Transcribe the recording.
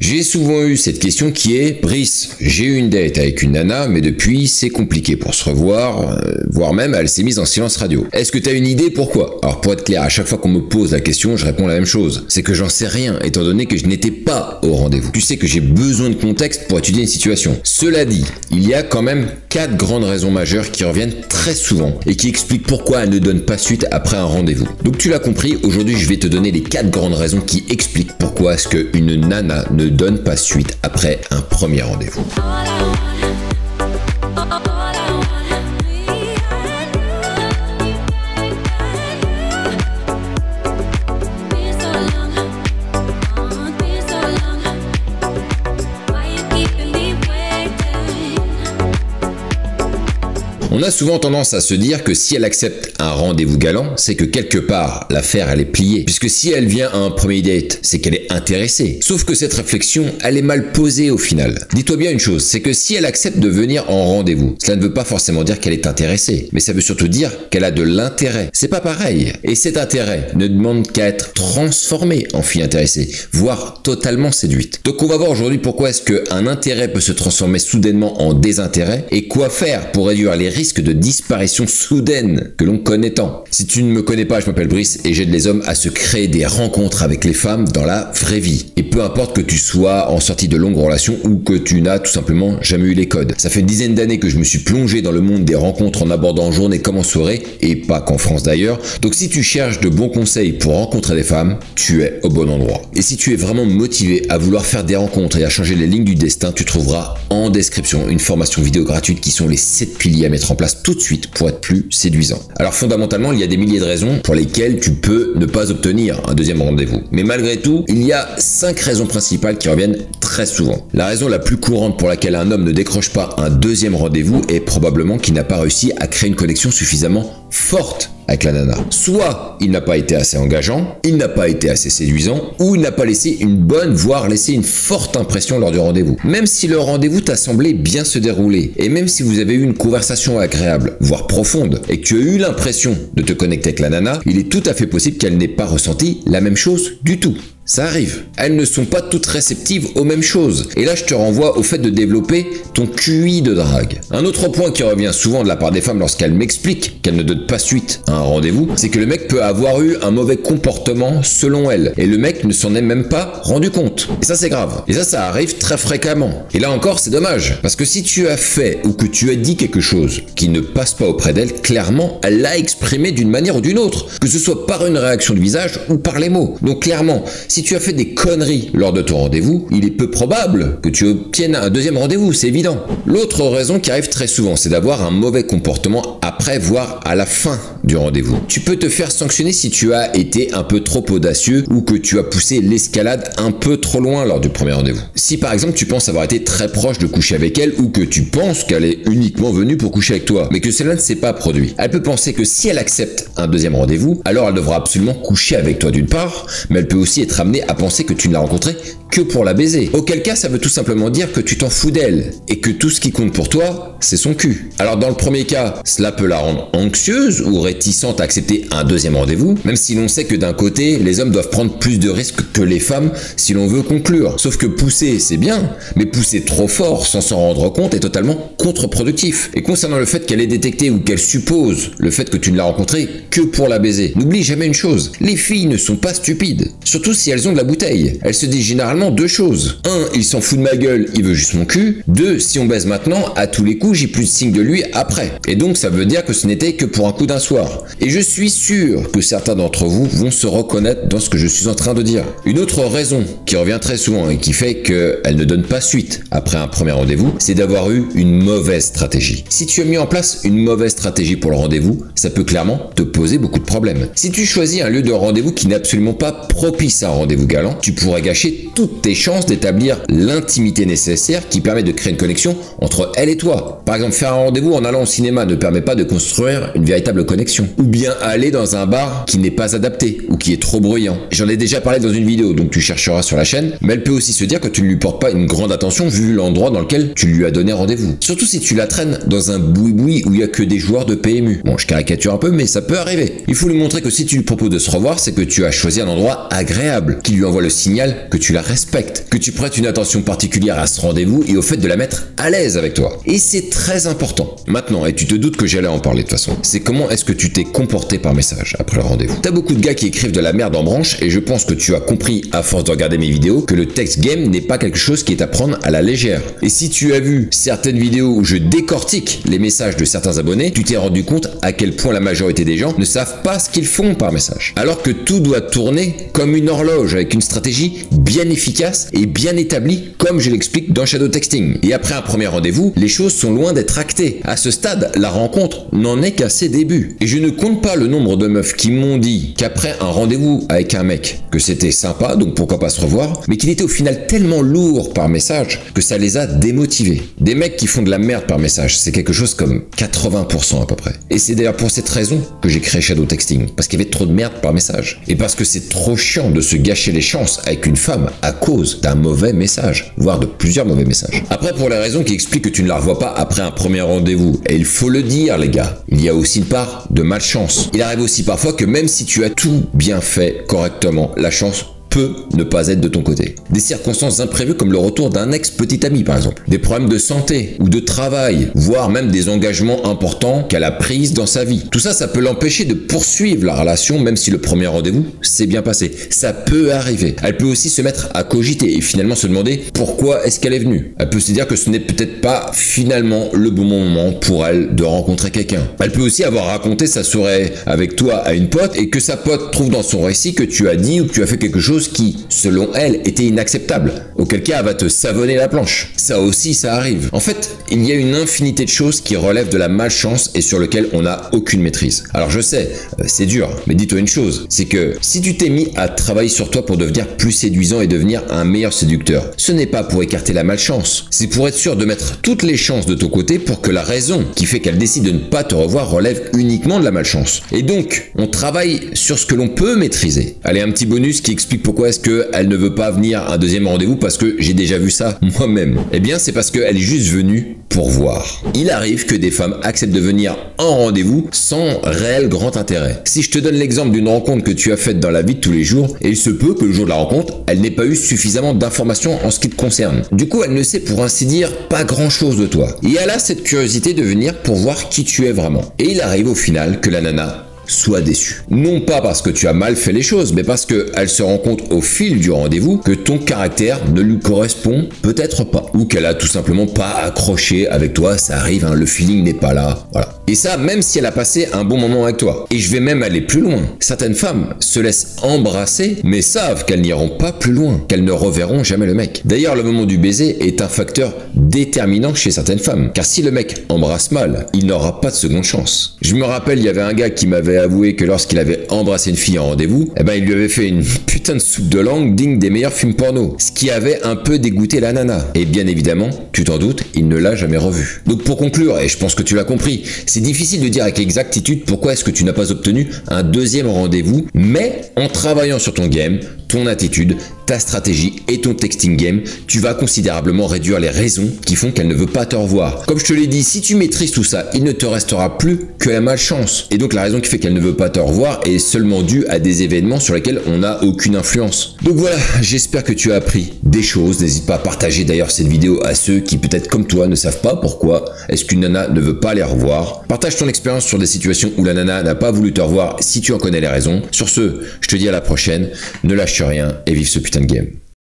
J'ai souvent eu cette question qui est « Brice, j'ai eu une date avec une nana, mais depuis c'est compliqué pour se revoir, voire même elle s'est mise en silence radio. Est-ce que t'as une idée pourquoi ?» Alors pour être clair, à chaque fois qu'on me pose la question, je réponds la même chose. C'est que j'en sais rien, étant donné que je n'étais pas au rendez-vous. Tu sais que j'ai besoin de contexte pour étudier une situation. Cela dit, il y a quand même 4 grandes raisons majeures qui reviennent très souvent et qui expliquent pourquoi elle ne donne pas suite après un rendez-vous. Donc tu l'as compris, aujourd'hui je vais te donner les 4 grandes raisons qui expliquent pourquoi est-ce qu'une nana ne donne pas suite après un premier rendez-vous. On a souvent tendance à se dire que si elle accepte un rendez-vous galant, c'est que quelque part, l'affaire elle est pliée. Puisque si elle vient à un premier date, c'est qu'elle est intéressée. Sauf que cette réflexion, elle est mal posée au final. Dis-toi bien une chose, c'est que si elle accepte de venir en rendez-vous, cela ne veut pas forcément dire qu'elle est intéressée, mais ça veut surtout dire qu'elle a de l'intérêt. C'est pas pareil. Et cet intérêt ne demande qu'à être transformé en fille intéressée, voire totalement séduite. Donc on va voir aujourd'hui pourquoi est-ce qu'un intérêt peut se transformer soudainement en désintérêt et quoi faire pour réduire les risques de disparition soudaine que l'on connaît tant. Si tu ne me connais pas, je m'appelle Brice et j'aide les hommes à se créer des rencontres avec les femmes dans la vraie vie. Et peu importe que tu sois en sortie de longues relations ou que tu n'as tout simplement jamais eu les codes. Ça fait une dizaine d'années que je me suis plongé dans le monde des rencontres en abordant journée comme en soirée, et pas qu'en France d'ailleurs. Donc si tu cherches de bons conseils pour rencontrer des femmes, tu es au bon endroit. Et si tu es vraiment motivé à vouloir faire des rencontres et à changer les lignes du destin, tu trouveras en description une formation vidéo gratuite qui sont les 7 piliers à mettre en place tout de suite pour être plus séduisant. Alors fondamentalement, il y a des milliers de raisons pour lesquelles tu peux ne pas obtenir un deuxième rendez-vous. Mais malgré tout, il y a 5 raisons principales qui reviennent très souvent. La raison la plus courante pour laquelle un homme ne décroche pas un deuxième rendez-vous est probablement qu'il n'a pas réussi à créer une connexion suffisamment forte avec la nana. Soit il n'a pas été assez engageant, il n'a pas été assez séduisant, ou il n'a pas laissé une bonne, voire laissé une forte impression lors du rendez-vous. Même si le rendez-vous t'a semblé bien se dérouler, et même si vous avez eu une conversation agréable, voire profonde, et que tu as eu l'impression de te connecter avec la nana, il est tout à fait possible qu'elle n'ait pas ressenti la même chose du tout. Ça arrive. Elles ne sont pas toutes réceptives aux mêmes choses. Et là, je te renvoie au fait de développer ton QI de drague. Un autre point qui revient souvent de la part des femmes lorsqu'elles m'expliquent qu'elles ne donnent pas suite à un rendez-vous, c'est que le mec peut avoir eu un mauvais comportement selon elles. Et le mec ne s'en est même pas rendu compte. Et ça, c'est grave. Et ça arrive très fréquemment. Et là encore, c'est dommage. Parce que si tu as fait ou que tu as dit quelque chose qui ne passe pas auprès d'elle, clairement, elle l'a exprimé d'une manière ou d'une autre. Que ce soit par une réaction du visage ou par les mots. Donc clairement, si tu as fait des conneries lors de ton rendez-vous, il est peu probable que tu obtiennes un deuxième rendez-vous, c'est évident. L'autre raison qui arrive très souvent, c'est d'avoir un mauvais comportement après, voire à la fin du rendez-vous. Tu peux te faire sanctionner si tu as été un peu trop audacieux ou que tu as poussé l'escalade un peu trop loin lors du premier rendez-vous. Si par exemple tu penses avoir été très proche de coucher avec elle ou que tu penses qu'elle est uniquement venue pour coucher avec toi, mais que cela ne s'est pas produit, elle peut penser que si elle accepte un deuxième rendez-vous, alors elle devra absolument coucher avec toi d'une part, mais elle peut aussi être amenée à penser que tu ne l'as rencontrée que pour la baiser. Auquel cas, ça veut tout simplement dire que tu t'en fous d'elle et que tout ce qui compte pour toi, c'est son cul. Alors dans le premier cas, cela peut la rendre anxieuse ou réticente à accepter un deuxième rendez-vous, même si l'on sait que d'un côté, les hommes doivent prendre plus de risques que les femmes si l'on veut conclure. Sauf que pousser, c'est bien, mais pousser trop fort sans s'en rendre compte est totalement contre-productif. Et concernant le fait qu'elle ait détecté ou qu'elle suppose le fait que tu ne l'as rencontrée que pour la baiser, n'oublie jamais une chose, les filles ne sont pas stupides, surtout si elles ont de la bouteille. Elles se disent généralement 2 choses. 1, il s'en fout de ma gueule, il veut juste mon cul. 2, si on baise maintenant, à tous les coups, j'ai plus de signe de lui après. Et donc ça veut dire que ce n'était que pour un coup d'un soir. Et je suis sûr que certains d'entre vous vont se reconnaître dans ce que je suis en train de dire. Une autre raison qui revient très souvent et qui fait qu'elle ne donne pas suite après un premier rendez-vous, c'est d'avoir eu une mauvaise stratégie. Si tu as mis en place une mauvaise stratégie pour le rendez-vous, ça peut clairement te poser beaucoup de problèmes. Si tu choisis un lieu de rendez-vous qui n'est absolument pas propice à un rendez-vous galant, tu pourrais gâcher toutes tes chances d'établir l'intimité nécessaire qui permet de créer une connexion entre elle et toi. Par exemple, faire un rendez-vous en allant au cinéma ne permet pas de construire une véritable connexion. Ou bien aller dans un bar qui n'est pas adapté ou qui est trop bruyant. J'en ai déjà parlé dans une vidéo, donc tu chercheras sur la chaîne, mais elle peut aussi se dire que tu ne lui portes pas une grande attention vu l'endroit dans lequel tu lui as donné rendez-vous. Surtout si tu la traînes dans un boui-boui où il n'y a que des joueurs de PMU. Bon, je caricature un peu, mais ça peut arriver. Il faut lui montrer que si tu lui proposes de se revoir, c'est que tu as choisi un endroit agréable, qui lui envoie le signal que tu la respectes. respecte, que tu prêtes une attention particulière à ce rendez-vous et au fait de la mettre à l'aise avec toi. Et c'est très important. Maintenant, et tu te doutes que j'allais en parler de toute façon, c'est comment est-ce que tu t'es comporté par message après le rendez-vous. T'as beaucoup de gars qui écrivent de la merde en branche et je pense que tu as compris à force de regarder mes vidéos que le text game n'est pas quelque chose qui est à prendre à la légère. Et si tu as vu certaines vidéos où je décortique les messages de certains abonnés, tu t'es rendu compte à quel point la majorité des gens ne savent pas ce qu'ils font par message. Alors que tout doit tourner comme une horloge avec une stratégie bien efficace et bien établie comme je l'explique dans Shadow Texting. Et après un premier rendez-vous, les choses sont loin d'être actées. À ce stade, la rencontre n'en est qu'à ses débuts. Et je ne compte pas le nombre de meufs qui m'ont dit qu'après un rendez-vous avec un mec, que c'était sympa, donc pourquoi pas se revoir, mais qu'il était au final tellement lourd par message que ça les a démotivés. Des mecs qui font de la merde par message, c'est quelque chose comme 80% à peu près. Et c'est d'ailleurs pour cette raison que j'ai créé Shadow Texting, parce qu'il y avait trop de merde par message. Et parce que c'est trop chiant de se gâcher les chances avec une femme à cause d'un mauvais message, voire de plusieurs mauvais messages. Après, pour les raisons qui expliquent que tu ne la revois pas après un premier rendez-vous, et il faut le dire les gars, il y a aussi une part de malchance. Il arrive aussi parfois que même si tu as tout bien fait correctement, la chance peut ne pas être de ton côté. Des circonstances imprévues comme le retour d'un ex-petit ami par exemple, des problèmes de santé ou de travail, voire même des engagements importants qu'elle a pris dans sa vie. Tout ça, ça peut l'empêcher de poursuivre la relation même si le premier rendez-vous s'est bien passé. Ça peut arriver. Elle peut aussi se mettre à cogiter et finalement se demander pourquoi est-ce qu'elle est venue. Elle peut se dire que ce n'est peut-être pas finalement le bon moment pour elle de rencontrer quelqu'un. Elle peut aussi avoir raconté sa soirée avec toi à une pote et que sa pote trouve dans son récit que tu as dit ou que tu as fait quelque chose qui, selon elle, était inacceptable. Auquel cas, elle va te savonner la planche. Ça aussi, ça arrive. En fait, il y a une infinité de choses qui relèvent de la malchance et sur lesquelles on n'a aucune maîtrise. Alors je sais, c'est dur, mais dis-toi une chose, c'est que si tu t'es mis à travailler sur toi pour devenir plus séduisant et devenir un meilleur séducteur, ce n'est pas pour écarter la malchance. C'est pour être sûr de mettre toutes les chances de ton côté pour que la raison qui fait qu'elle décide de ne pas te revoir relève uniquement de la malchance. Et donc, on travaille sur ce que l'on peut maîtriser. Allez, un petit bonus qui explique pourquoi est-ce qu'elle ne veut pas venir à un deuxième rendez-vous parce que j'ai déjà vu ça moi-même. Eh bien, c'est parce qu'elle est juste venue pour voir. Il arrive que des femmes acceptent de venir en rendez-vous sans réel grand intérêt. Si je te donne l'exemple d'une rencontre que tu as faite dans la vie de tous les jours, et il se peut que le jour de la rencontre, elle n'ait pas eu suffisamment d'informations en ce qui te concerne. Du coup, elle ne sait pour ainsi dire pas grand-chose de toi. Et elle a cette curiosité de venir pour voir qui tu es vraiment. Et il arrive au final que la nana soit déçue. Non pas parce que tu as mal fait les choses, mais parce qu'elle se rend compte au fil du rendez-vous que ton caractère ne lui correspond peut-être pas. Ou qu'elle a tout simplement pas accroché avec toi, ça arrive, hein, le feeling n'est pas là. Voilà. Et ça, même si elle a passé un bon moment avec toi. Et je vais même aller plus loin. Certaines femmes se laissent embrasser, mais savent qu'elles n'iront pas plus loin, qu'elles ne reverront jamais le mec. D'ailleurs, le moment du baiser est un facteur déterminant chez certaines femmes. Car si le mec embrasse mal, il n'aura pas de seconde chance. Je me rappelle, il y avait un gars qui m'avait avoué que lorsqu'il avait embrassé une fille en rendez-vous, eh ben il lui avait fait une putain de soupe de langue digne des meilleurs films porno. Ce qui avait un peu dégoûté la nana. Et bien évidemment, tu t'en doutes, il ne l'a jamais revue. Donc pour conclure, et je pense que tu l'as compris, c'est difficile de dire avec exactitude pourquoi est-ce que tu n'as pas obtenu un deuxième rendez-vous, mais en travaillant sur ton game, ton attitude, ta stratégie et ton texting game, tu vas considérablement réduire les raisons qui font qu'elle ne veut pas te revoir. Comme je te l'ai dit, si tu maîtrises tout ça, il ne te restera plus que la malchance. Et donc la raison qui fait qu'elle ne veut pas te revoir est seulement due à des événements sur lesquels on n'a aucune influence. Donc voilà, j'espère que tu as appris des choses. N'hésite pas à partager d'ailleurs cette vidéo à ceux qui peut-être comme toi ne savent pas pourquoi est-ce qu'une nana ne veut pas les revoir. Partage ton expérience sur des situations où la nana n'a pas voulu te revoir si tu en connais les raisons. Sur ce, je te dis à la prochaine, ne lâche rien et vive ce putain de game.